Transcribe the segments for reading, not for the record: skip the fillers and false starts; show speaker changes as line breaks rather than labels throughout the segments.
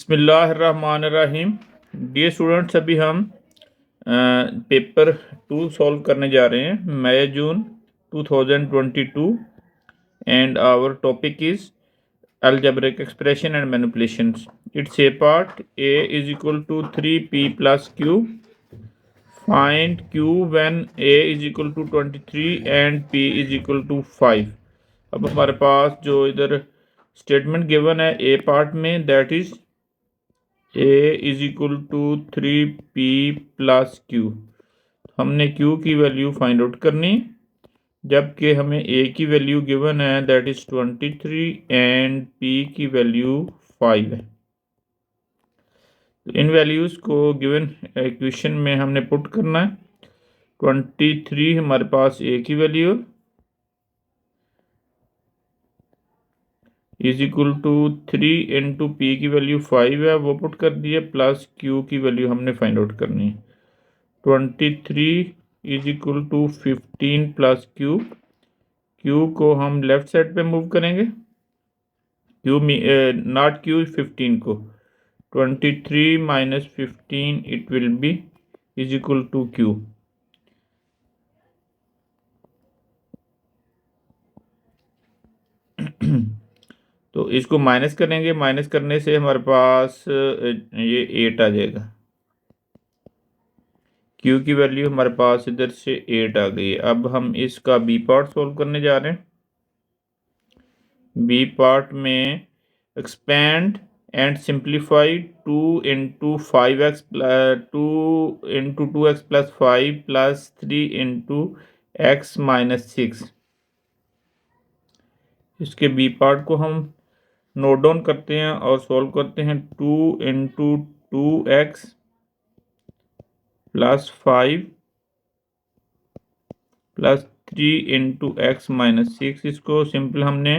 बिस्मिल्लाहिर्रहमानिर्रहीम। Dear students, अभी हम पेपर 2 सॉल्व करने जा रहे हैं, May June 2022, and our topic is algebraic expression and manipulations. It's a part. A is equal to 3p plus q. Find q when a is equal to 23 and p is equal to 5. अब हमारे पास जो इधर statement given है a part में, that is a is equal to 3p plus q। हमने q की value find out करनी, जबकि हमें a की वैल्यू गिवन है दैट इज 23 एंड p की वैल्यू 5 है। तो इन वैल्यूज़ को गिवन इक्वेशन में हमने पुट करना है। 23 हमारे पास a की value is equal to 3 into p की वैल्यू 5 है, वो पुट कर दिए, प्लस q की वैल्यू हमने फाइंड आउट करनी है। 23 is equal to 15 plus q। q को हम लेफ्ट साइड पे मूव करेंगे, q नॉट q 15 को 23 minus 15 it will be is equal to q। तो इसको माइनस करेंगे, माइनस करने से हमारे पास ये 8 आ जाएगा। q की वैल्यू हमारे पास इधर से 8 आ गई है। अब हम इसका बी पार्ट सोल्व करने जा रहे हैं। बी पार्ट में expand and simplify 2 into 5x 2 into 2x plus 5 plus 3 into x minus 6। इसके बी पार्ट को हम नोट डाउन करते हैं और सॉल्व करते हैं। 2 into 2x plus 5 plus 3 into x minus 6। इसको सिंपल हमने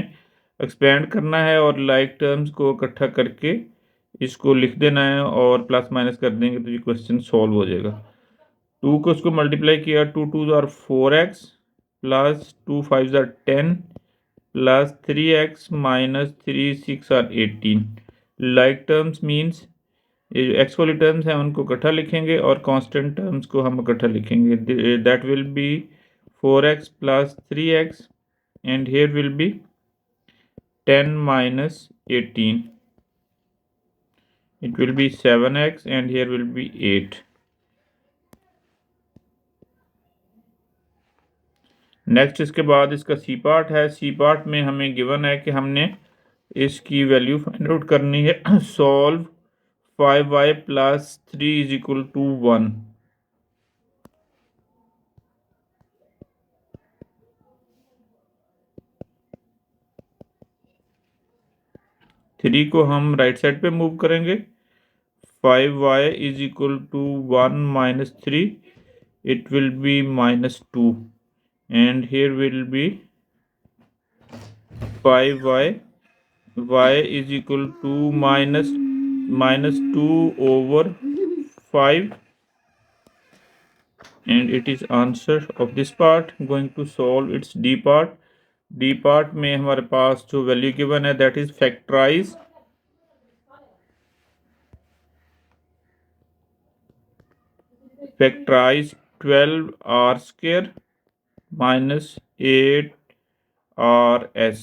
एक्सपेंड करना है और लाइक टर्म्स को इकट्ठा करके इसको लिख देना है और प्लस माइनस कर देंगे तो ये क्वेश्चन सॉल्व हो जाएगा। 2 को इसको मल्टीप्लाई किया, 2 2 are 4x plus 2 5 are 10 plus 3x minus 3 6 are 18। Like terms means ये जो एक्स वाली टर्म्स हैं उनको इकट्ठा लिखेंगे और कांस्टेंट टर्म्स को हम इकट्ठा लिखेंगे। That will be 4x plus 3x and here will be 10 minus 18. It will be 7x and here will be 8. Next इसके बाद इसका सी पार्ट है। सी पार्ट में हमें गिवन है कि हमने इसकी वैल्यू फाइंड आउट करनी है। Solve 5y plus 3 is equal to 1। Three को हम राइट साइड पे मूव करेंगे। 5y is equal to 1 minus 3, it will be minus 2 and here will be 5y, y is equal to minus 2 over 5 and it is answer of this part. Going to solve its d part. d part में हमारे पास जो value given है that is factorise factorise 12r square minus 8rs।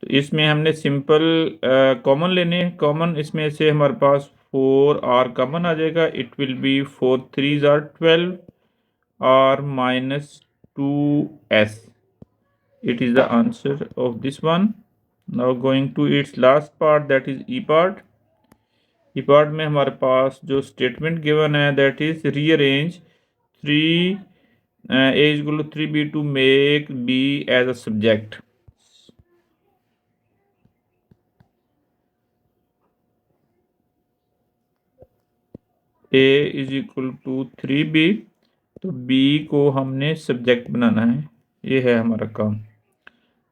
तो इसमें हमने simple common लेने, common इसमें से हमारे पास 4r कॉमन आ जाएगा। It will be 4 3s are 12r minus 2s। It is the answer of this one. Now going to its last part that is e part. E part में हमारे पास जो स्टेटमेंट गिवन है that is rearrange 3 a is equal to 3b to make b as a subject. a is equal to 3b, तो b को हमने subject बनाना है, ये है हमारा काम।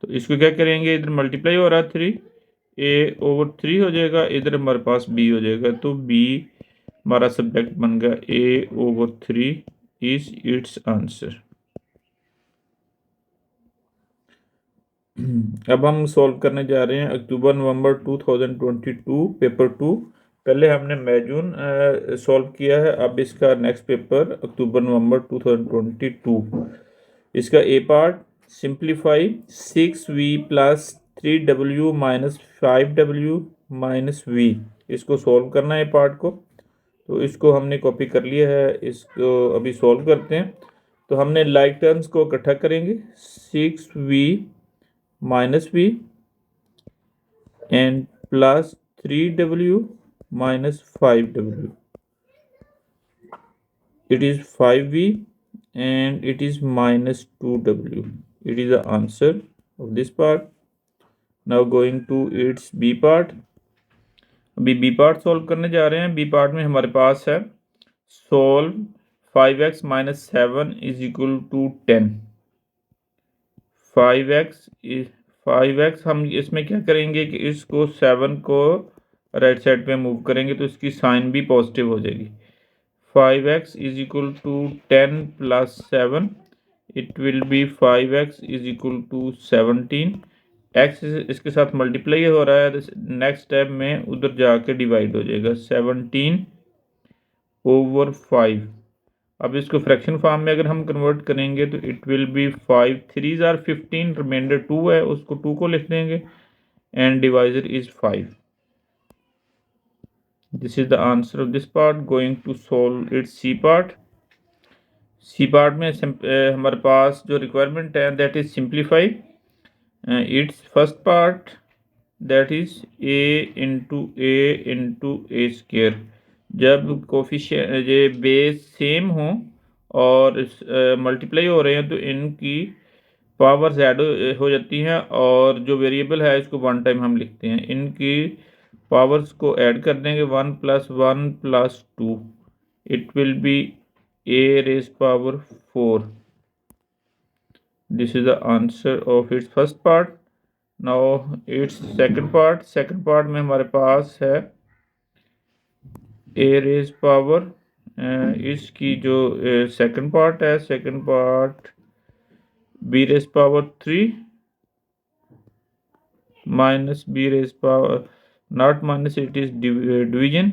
तो इसको क्या करेंगे, इधर मल्टीप्लाई हो रहा है 3, a ओवर 3 हो जाएगा, इधर हमारे पास b हो जाएगा, तो b हमारा सब्जेक्ट बन गया। a over 3 is it's answer. अब हम सॉल्व करने जा रहे हैं अक्टूबर नवंबर 2022 पेपर 2। पहले हमने मई जून सॉल्व किया है, अब इसका नेक्स्ट पेपर अक्टूबर नवंबर 2022। इसका A part, simplify 6v plus 3w minus 5w minus v। इसको सॉल्व करना है पार्ट को, तो इसको हमने कॉपी कर लिया है, इसको अभी सॉल्व करते हैं। तो हमने लाइक टर्म्स को इकट्ठा करेंगे, 6v minus v and plus 3w minus 5w, it is 5v and it is minus 2w. It is the answer of this part. Now going to its b part. अभी B part solve करने जा रहे हैं। B part में हमारे पास है solve 5x minus 7 is equal to 10। 5x हम इसमें क्या करेंगे कि इसको 7 को राइट साइड पे मूव करेंगे तो इसकी साइन भी पॉजिटिव हो जाएगी। 5x is equal to 10 plus 7, it will be 5x is equal to 17। x इसके साथ मल्टीप्लाई हो रहा है, नेक्स्ट स्टेप में उधर जाके डिवाइड हो जाएगा 17/5। अब इसको फ्रैक्शन फॉर्म में अगर हम कन्वर्ट करेंगे तो it will be 5 3s are 15, remainder 2 है, उसको 2 को लिख देंगे and divisor is 5। This is the answer of this part. Going to solve its c part. C part में हमारे पास जो रिक्वायरमेंट है that is simplify its first part, that is a स्क्र। जब कोफिशिएंट ये बेस सेम हो और मल्टीप्लाई हो रहे हैं तो इनकी पावर्स ऐड हो जाती हैं, और जो वेरिएबल है इसको वन टाइम हम लिखते हैं। इनकी पावर्स को ऐड कर देंगे, 1 + 1 + 2, it will B a⁴। This is the answer of its first part. Now it's second part. Second part में हमारे पास है a⁴। इसकी जो सेकंड पार्ट है, second part b⁴ minus b⁴, not minus, it is division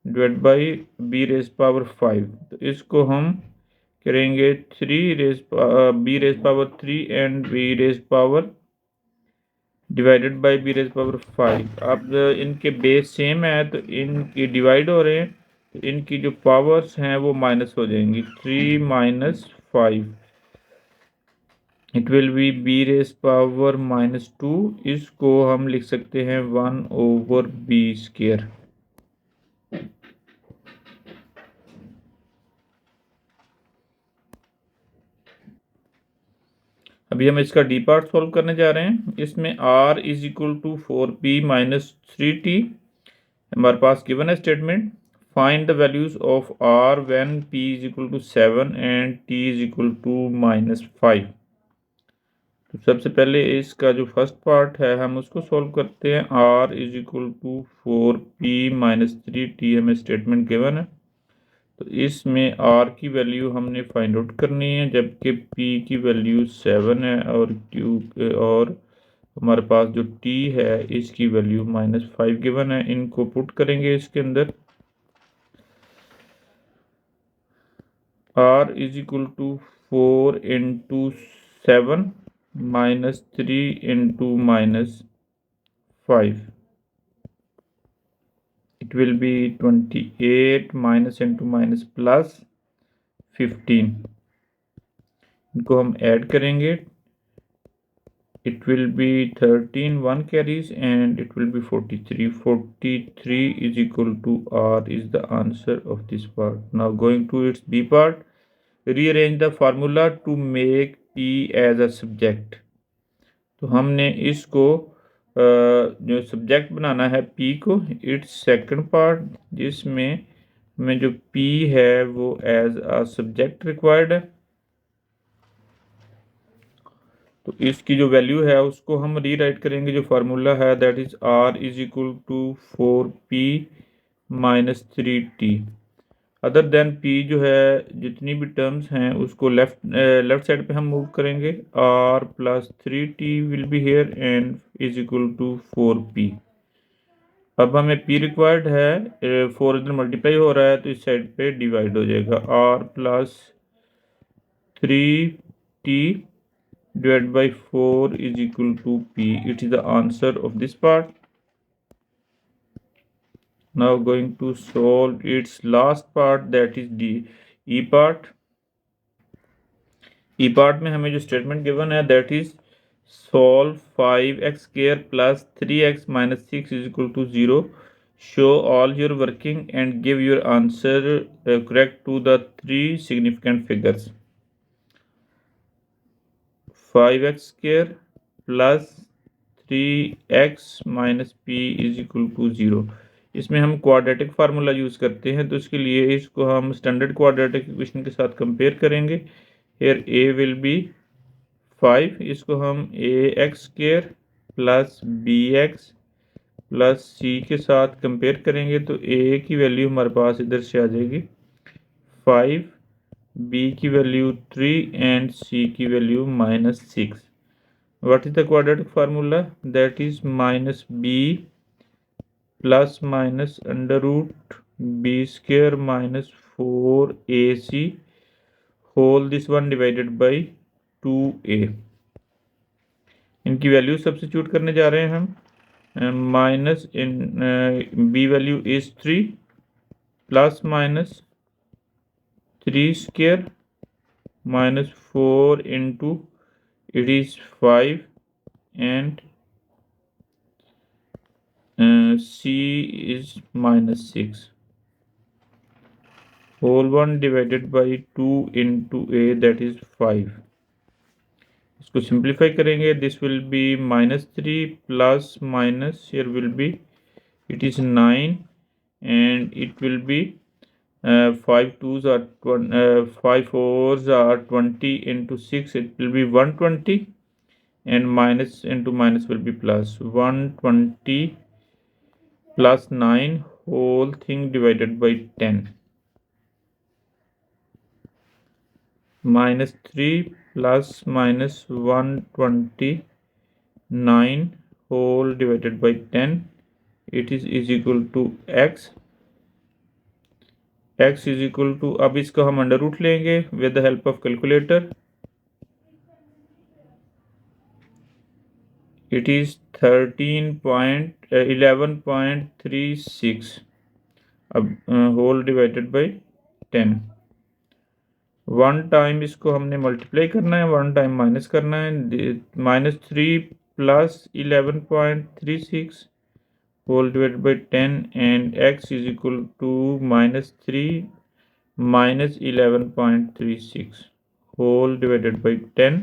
divide by b⁵। तो इसको हम करेंगे b⁵ and b⁵ divided by b⁵। अब इनके बेस सेम है तो इनकी डिवाइड हो रहे हैं, तो इनकी जो पावर्स हैं वो माइनस हो जाएंगी, 3 - 5, इट विल बी b⁻−2। इसको हम लिख सकते हैं 1/b²। अभी हम इसका डी पार्ट सॉल्व करने जा रहे हैं। इसमें r is equal to 4p - 3t हमारे पास गिवन है statement. Find the values of r when p is equal to 7 and t is equal to -5। तो सबसे पहले इसका जो फर्स्ट पार्ट है हम उसको सॉल्व करते हैं। r is equal to 4p - 3t हमें स्टेटमेंट गिवन है, तो इसमें r की वैल्यू हमने फाइंड आउट करनी है, जबकि p की वैल्यू 7 है और हमारे पास जो t है इसकी वैल्यू -5 गिवन है। इनको पुट करेंगे इसके अंदर। r is equal to 4 × 7 - 3 × -5, it will be 28 minus into minus plus 15। इनको हम ऐड करेंगे, it will be 13, 1 carries and it will be 43। 43 is equal to r is the answer of this part। Now going to its b part, rearrange the formula to make p as a subject। तो हमने इसको जो subject बनाना है p को, it's second part, जिसमें हमें जो p है वो एज अ सब्जेक्ट रिक्वायर्ड है। तो इसकी जो वैल्यू है उसको हम रीराइट करेंगे। जो फार्मूला है that is r is equal to 4p - 3t। Other than p जो है जितनी भी टर्म्स हैं उसको लेफ्ट साइड पे हम मूव करेंगे। R plus 3t will be here and is equal to 4p। अब हमें p रिक्वायर्ड है, 4 इधर मल्टीप्लाई हो रहा है तो इस साइड पे डिवाइड हो जाएगा। r plus 3t divided by 4 is equal to p. It is the answer of this part. Now going to solve its last part, that is the e part. e part में हमें जो statement given है that is solve 5x square plus 3x minus 6 is equal to 0. Show all your working and give your answer correct to the three significant figures. 5x square plus 3x minus p is equal to 0. इसमें हम quadratic formula use करते हैं तो इसके लिए इसको हम standard quadratic equation के साथ कंपेयर करेंगे। हेयर a विल बी 5, इसको हम ax square plus bx plus c के साथ कंपेयर करेंगे तो a की वैल्यू हमारे पास इधर से आ जाएगी 5, b की वैल्यू 3 एंड c की value -6। What is the quadratic formula? That is minus b plus minus under root b square minus 4ac whole this one divided by 2a। इनकी वैल्यू सब्स्टिट्यूट करने जा रहे हैं हम। Minus in b value is 3 plus minus 3 square minus 4 into it is 5 and c is -6 whole 1 divided by 2 into a that is 5। इसको simplify करेंगे this will be -3 plus minus here will be it is 9 and it will be 5 2s are 5 4s are 20 into 6 it will be 120 and minus into minus will be plus 120 plus 9 whole thing divided by 10 minus 3 plus minus 129 whole divided by 10 it is equal to x is equal to, अब इसको हम under root लेंगे with the help of calculator. It is 11.36 अब whole divided by 10। One time इसको हमने multiply करना है, one time minus करना है। -3 plus 11.36 whole divided by 10 and x is equal to -3 minus 11.36 whole divided by 10.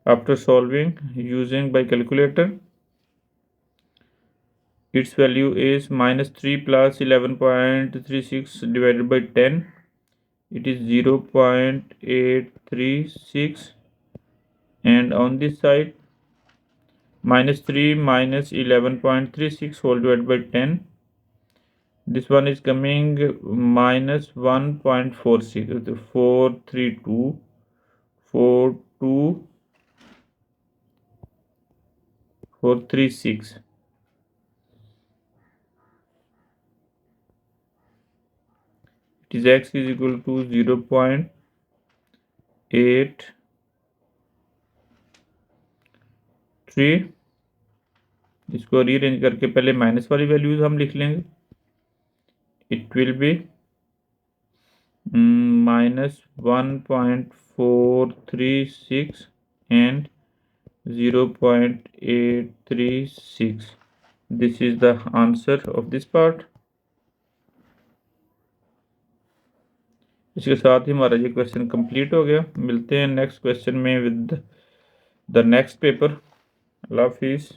After solving using by calculator, its value is -3 plus 11.36 divided by 10. It is 0.836 and on this side -3 minus 11.36 whole divided by 10. This one is coming minus 1.46 432 436. It is x is equal to 0.83। इसको rearrange करके पहले minus वाली values हम लिख लेंगे। It will B -1.436 and 0.836। This is the answer of this part. इसके साथ ही हमारा ये क्वेश्चन कंप्लीट हो गया। मिलते हैं नेक्स्ट क्वेश्चन में विद द नेक्स्ट पेपर। अल्लाह हाफिज़।